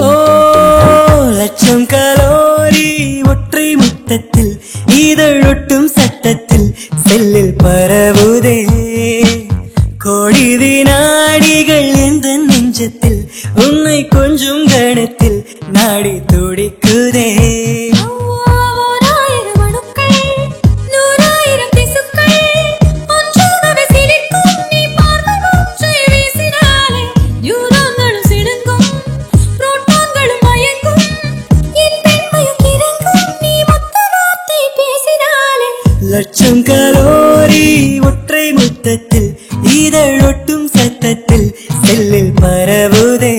ஓ லட்சம் கலோரி ஒற்றை முத்தத்தில் இதழொட்டும் சட்டத்தில் செல்லில் பரவுதே கோடி வினாடிகள் எந்த நெஞ்சத்தில் உன்னை கொஞ்சம் கணத்தில் நாடி துடிக்குதே லட்சம் கலோரி ஒற்றை முத்தத்தில் இதழொட்டும் சத்தத்தில் செல்லில் பரவுதே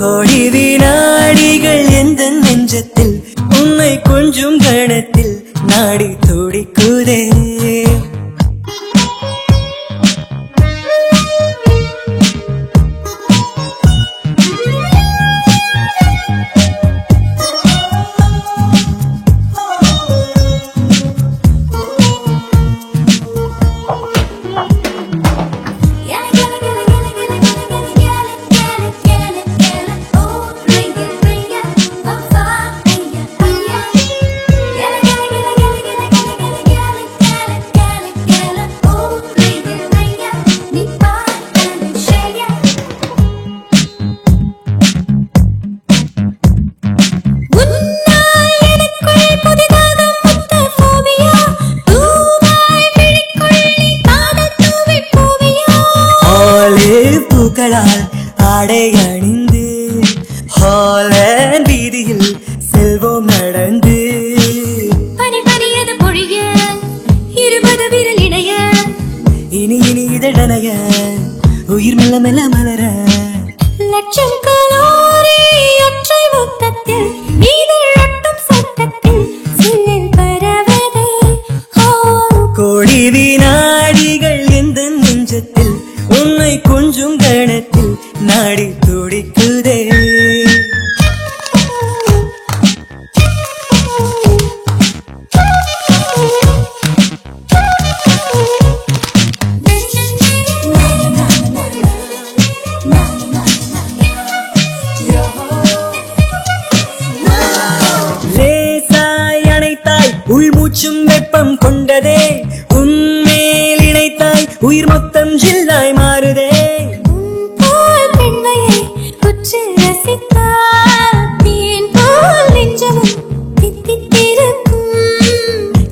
கோடி வினாடிகள் எந்த நெஞ்சத்தில் உன்னை கொஞ்சம் கணத்தில் நாடி துடிக்குதே ஆடை அணிந்து ஹாலண்ட் வீதியில் செல்வோம் நடந்து பனிபனியது பொழிய 20 விரல் இணைய இனி இனி இதழனைய உயிர் மெல்ல மெல்ல மலர லட்சம் கலோரி ஒற்றை முத்தத்தில் இதழொட்டும் சத்தத்தில் செல்லில் பரவுதே கோடி வினாடிகள் எந்த நெஞ்சத்தில் உன்னை கொஞ்சம் கணத்தில் நாடி துடிக்குதே லேசாய் அணைத்தாய் உள்மூச்சும் வெப்பம் கொண்டதே உன்மேல் இணைத்தாய் உயிர் மொத்தம் ஜில்லாய் மாறுதே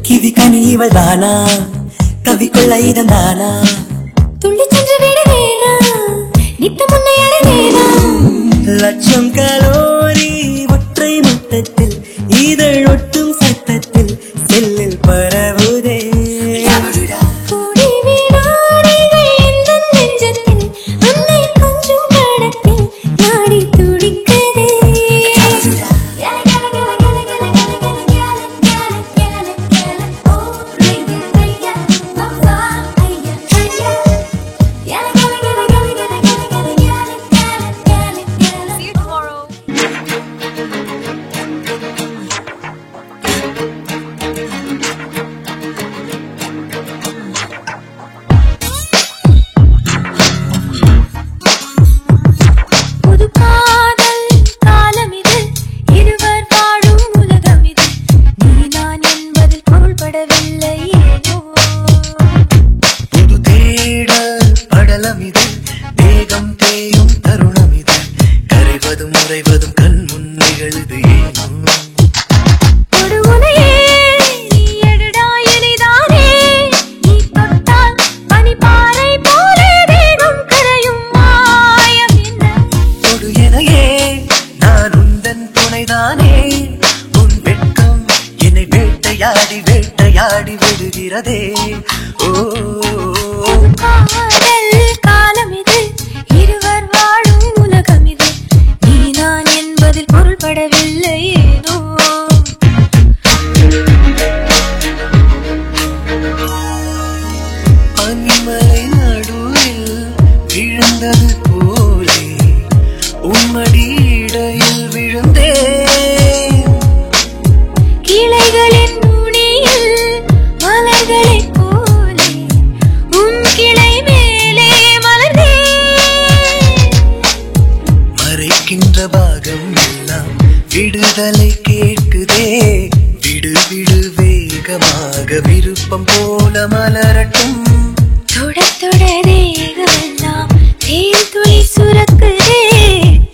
கிவி கனிவள் தானா கவிக்குள்ள இதந்தானா துள்ளி சென்று விட வேணா நித்த முன்னை அடைவேனா லட்சம் கலோரி ஒற்றை முத்தத்தில் இதழொட்டும் சத்தத்தில் செல்லில் பரவுதே கோடி வினாடிகள் எந்த நெஞ்சத்தில் உன்னை கொஞ்சம் கணத்தில் நாடி துடிக்குதே வேட்டையாடி விடுகிறதே ஓ காலம் இது இருவர் வாழும் உலகம் இது நீ நான் என்பதில் பொருள்படவில்லை ஏனோ பனிமலை நடுவில் விழுந்தது போலே உம்மடி இடையில் விழுந்தே கிளைகளின் நுனியில் மலர்களை விருப்பம் போல மலரட்டும். தொட தொட தேகமெல்லாம் தேன் துளி சுரக்குதே,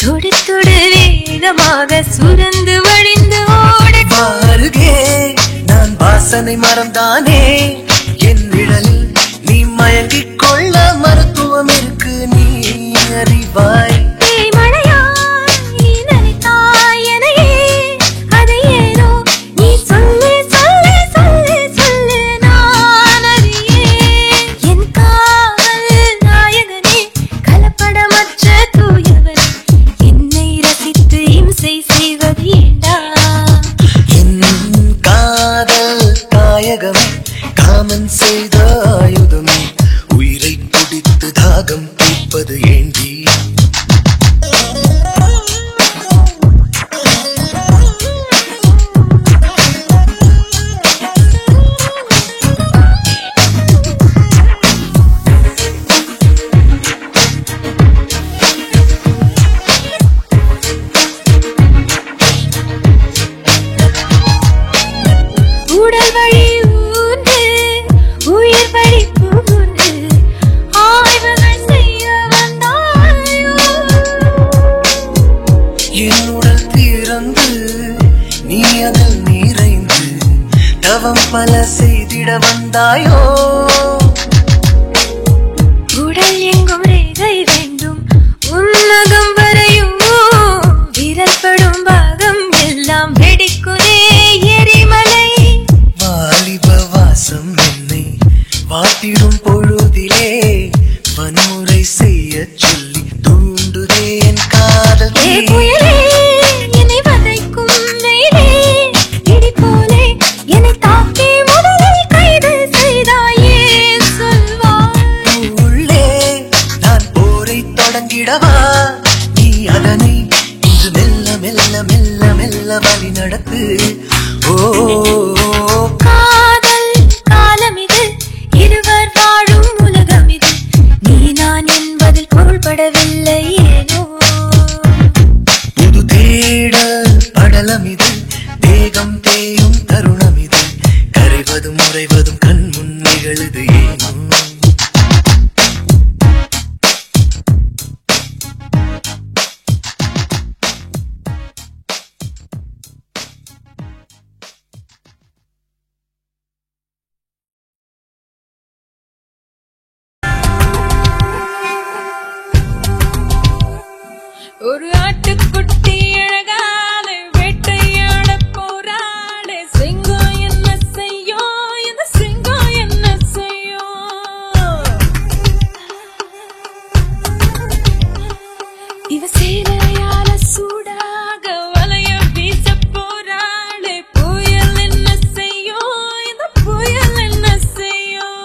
தொடு தொடு வேகமாக சுரந்து வழிந்து ஓட. அருகே நான் வாசனை மறந்தானே, என் நிழலில் நீ மயங்கிக் கொள்ள மருத்துவம் இருக்கு, நீ அறிவாய். காமன் செய்த ஆயுதமே, உயிரை பிடித்து தாகம் தீர்ப்பது ஏண்டி? உடல் வழி நீ அதில் நிறைந்து தவம் பல செய்திட வந்தாயோ? உடல் எங்கும் ரேகை வேண்டும், உன்னகம் வரையும் விரல்படும் பாகம் எல்லாம் வெடிக்குதே எரிமலை. வாலிப வாசம் என்னை வாட்டிடும் பொழுதிலே வன்முறை செய்ய சொல்லி தூண்டுதே என் காதல். நீ அதனை இன்று மெல்ல மெல்ல மெல்ல மெல்ல வழி நடத்து. ஓ காதல் காலம் இது, இருவர் வாழும் உலகம் இது, நீ நான் என்பதில் பொருள்படவில்லை ஏனோ. புது தேடல் படலம் இது, தேகம் தேயும் தருணம் இது, கரைவதும் உறைவதும் கண் முன் நிகழுது ஏனோ. ஒரு ஆட்டுக்குட்டி அழகால வேட்டையாட போராடு, சிங்கம் என்ன செய்யும், இந்த சிங்கம் என்ன செய்யும்? இவ சேலையால சூடாக வலைய வீச போராடு, புயல் என்ன செய்யும், இந்த புயல் என்ன செய்யும்?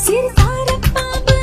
சிறுதார பாம்பு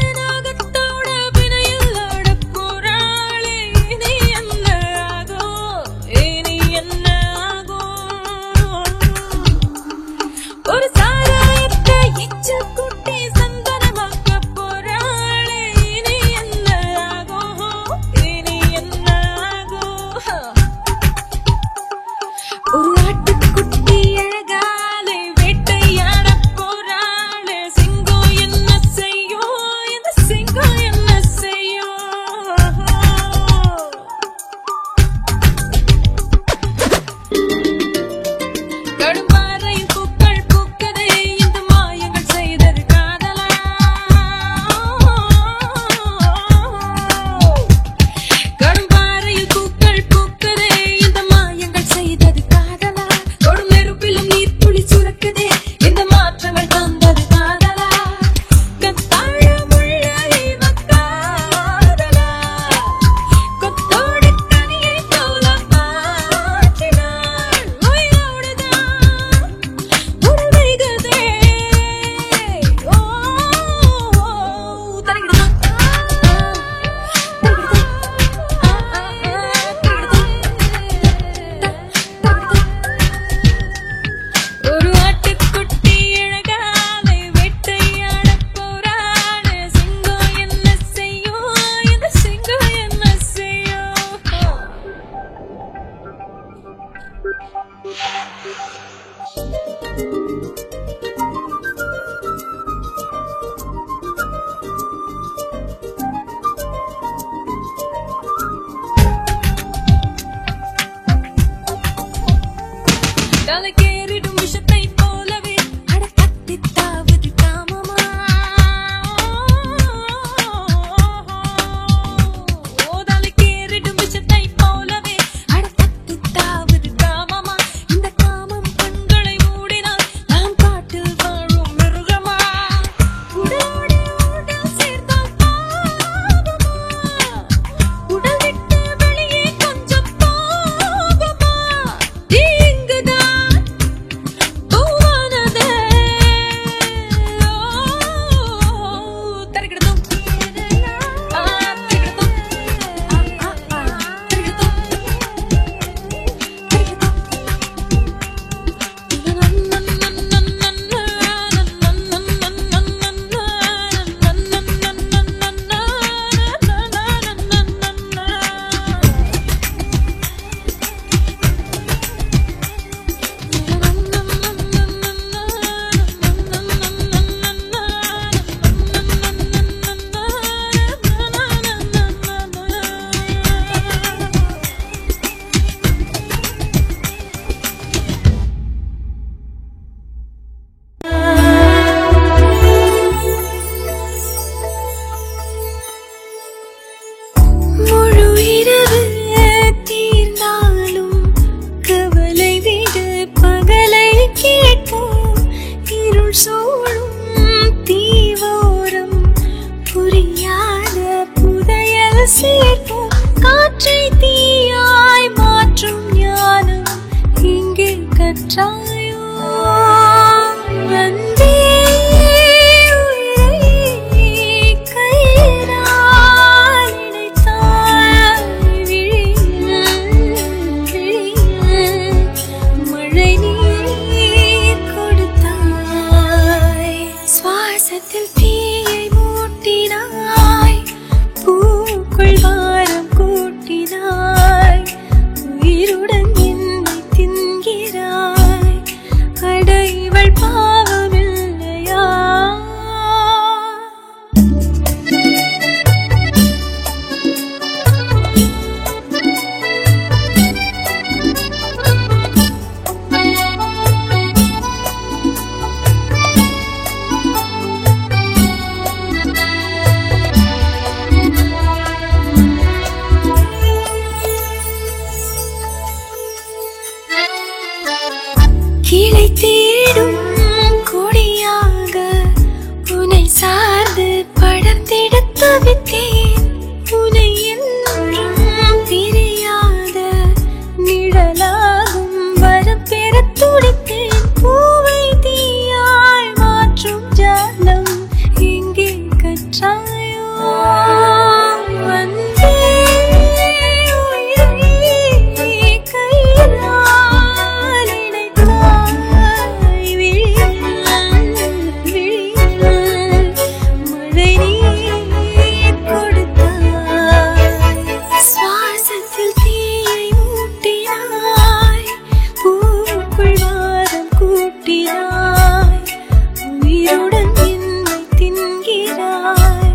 தலைக்கேறிடும் விஷத்தை போலவே அட கத்தித்தாவது காமமா தலைக்கேறிடும் விஷத்தை போலவே அட கத்தித்தாவது காமமா இந்த காமம் கண்களை மூடினால் நாம் காட்டில் வாழும் மிருகமா உடலோடு உடல் சேர்ந்தால் பாவமா உடல் விட்டு வெளியே கொஞ்சம் போகுமா இங்குதான் பூவானதே தரிக்கிடுதும் முழு இரவு தீர்ந்தாலும் கவலை விடு பகலை கேட்போம் இருள் சூழும் தீவோரம் புரியாத புதையல் சேர்ப்போம் காற்றை தீயாய் மாற்றும் ஞானம் இங்கே கற்றாயோ வந்தே சுவாசத்தில் தீயை மூட்டினாய் பூக்குள் வாரம் கூட்டினாய் உயிருடன் என்னை தின்கிறாய் அடைவள் பாவமில்லையா கிளை தேடும் கொடியாக உன்னை சார்ந்து படர்ந்திடத் தவித்தேன் உன்னை என்றும் பிரியாத நிழலாகும் வரம் பெறத் துடித்தேன் பூவை தீயாய் மாற்றும் ஜாலம் இங்கே கற்றாயோ வந்தே உயிரை கையினால் இணைத்தாய் விழியில் மழை நீர் கொடுத்தாய் சுவாசத்தில் தீயை மூட்டினாய் பூக்குள் வாரம் கூட்டினாய் உயிருடன் என்னை தின்கிறாய்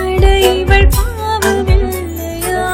அடைவள் பாவமில்லையா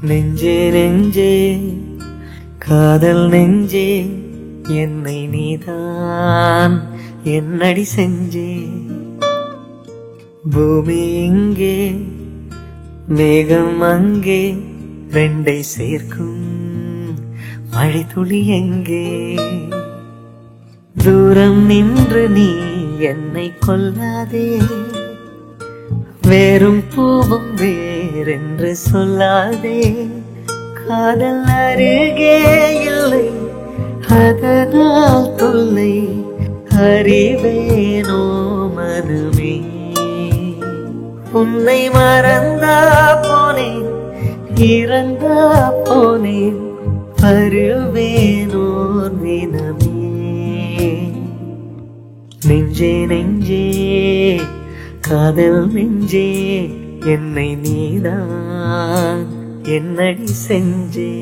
நெஞ்சே நெஞ்சே காதல் நெஞ்சே என்னை நீதான் என்னடி செஞ்சே பூமி இங்கே மேகம் அங்கே ரெண்டை சேர்க்கும் மழை துளி எங்கே தூரம் நின்று நீ என்னை கொல்லாதே வேறும் பூவும் வேறென்று சொல்லாதே, காதல் அருகே இல்லை அதனால் தொல்லை அறிவேனோ மனமே. உன்னை மறந்தா போனேன் இறந்தா போனேன் வருவேனோர் தினமே. நெஞ்சே நெஞ்சே காதல் நெஞ்சே என்னை நீதான் என்னடி செஞ்சே.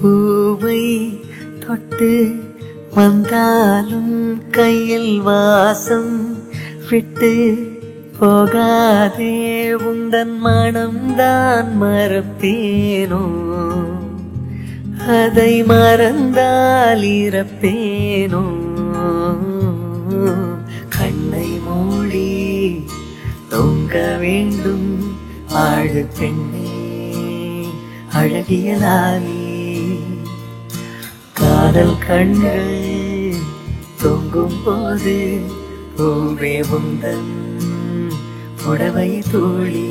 பூவை தொட்டு வந்தாலும் கையில் வாசம் விட்டு போகாதே, உந்தன் மனம்தான் மறப்பேனோ, அதை மறந்தால் இறப்பேனோ. கண்ணை மூடி தூங்க வேண்டும் ஆழு பெண்ணே அழகியலாலே. காதல் கண்கள் தூங்கும் போது பூவே உந்தன் புடவை தோழி.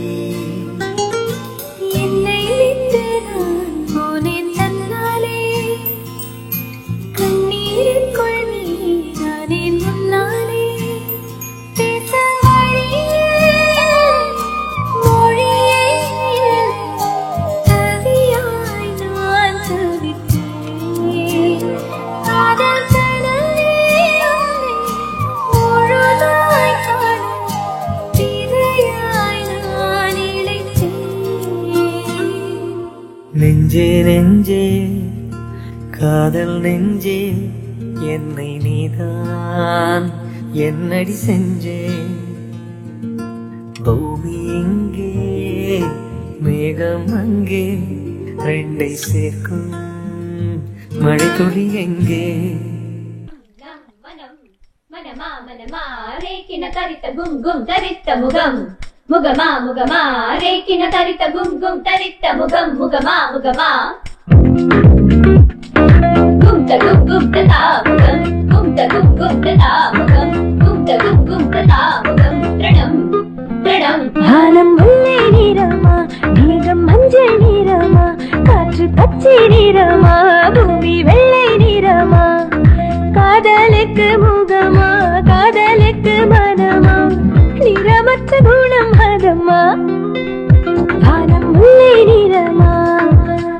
என்னை விட்டு நான் போனேன் தன்னாலே, கண்ணீருக்குள் நீரானேன் முன்னாலே. பேச மொழியே தவியாய் நான் தவித்தேன். காதல் கடலே முழுதாய் காண திரையாய் நான் இழைத்தேன். நெஞ்சே நெஞ்சே காதல் நெஞ்சே என்னை நீதான் என்னடி செஞ்சே. பூமி எங்கே மேகம் அங்கே ரெண்டை சேர்க்கும் மழை துளி எங்கே. మనమా మనమా రేకిన తరిత గుం గుం తరిత ముగం ముగమా ముగమా రేకిన తరిత గుం గుం తరిత ముగం ముగమా ముగమా గుంత గుం గుం తతా ముగం గుంత గుం గుం తతా ముగం గుంత గుం గుం తతా ముగం ప్రణం ప్రణం. வானம் முல்லை நிறமா, மேகம் மஞ்சள் நிறமா, காற்று பச்சை நிறமா, பூமி வெள்ளை நிறமா. காதலுக்கு முகமா, காதலுக்கு மனமா, நிறமற்ற குணம் அதம்மா. வானம் முல்லை நிறமா,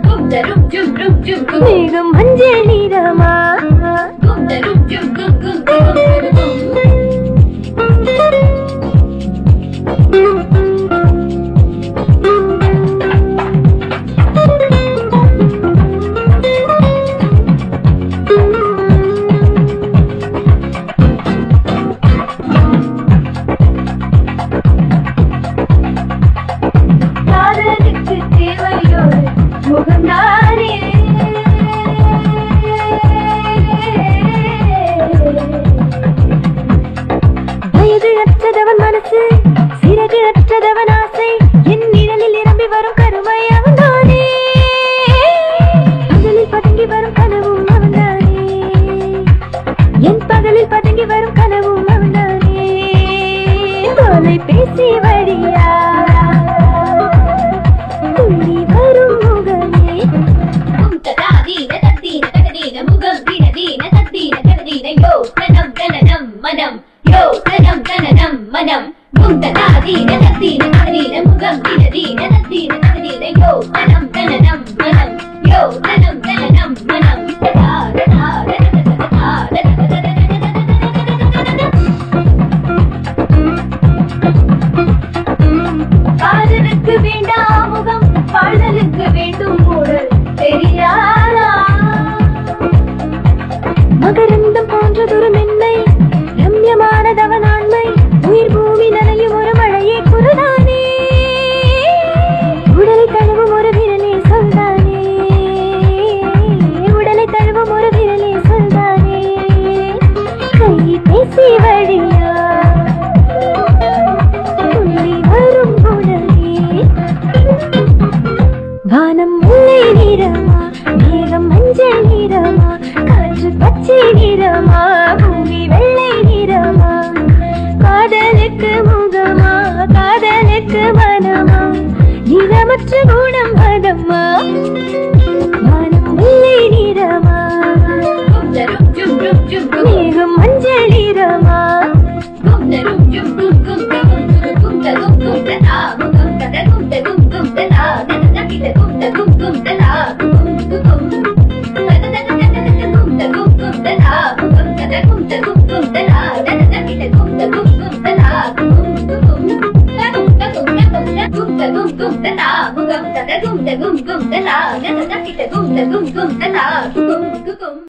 గుంతరుం జుం రుం జుం గుం மேகம் மஞ்சள் நிறமா. గుంతరుం జుం గుం గుం గుం గుం. காதலுக்கு தேவையோடு முகம்தானே, வயது அற்றதவன் மனசு, சிறகு அற்றதவன் ஆசை, என் நிழலில் நிரம்பி வரும் கருமை அவன்தானே. பகலில் பதுங்கி வரும் கனவும் அவன்தானே, என் பகலில் பதுங்கி வரும் கனவும் அவன்தானே. தொலை பேசி வழியா துள்ளி வரும் முகமே. గుంతదాదీన తద్దీన తగదీన ముగం దీన దీన తద్దీన తగదీన యో తనం తననం మనం యో తనం తననం మనం. గుంతదాదీన తద్దీన తగదీన ముగం దీన దీన తద్దీన తగదీన యో తనం తననం మనం యో తనం తననం మనం. காதலுக்கு வேண்டாம் முகம், பாடலுக்கு வேண்டும் ஊழல் தெரியாதா. மகரந்தம் போன்றதொரு மென்மை, ரம்யமானதவன் ஆண்மை, உயிர் பூமி நனையும் ஒரு மழையே குருதானே. உடலை தழுவும் ஒரு விரலே சொல்தானே, உடலை தழுவும் ஒரு விரலே சொல்தானே. gum tata gum tata gum gum gum tata tata kita gum tata gum tata gum gum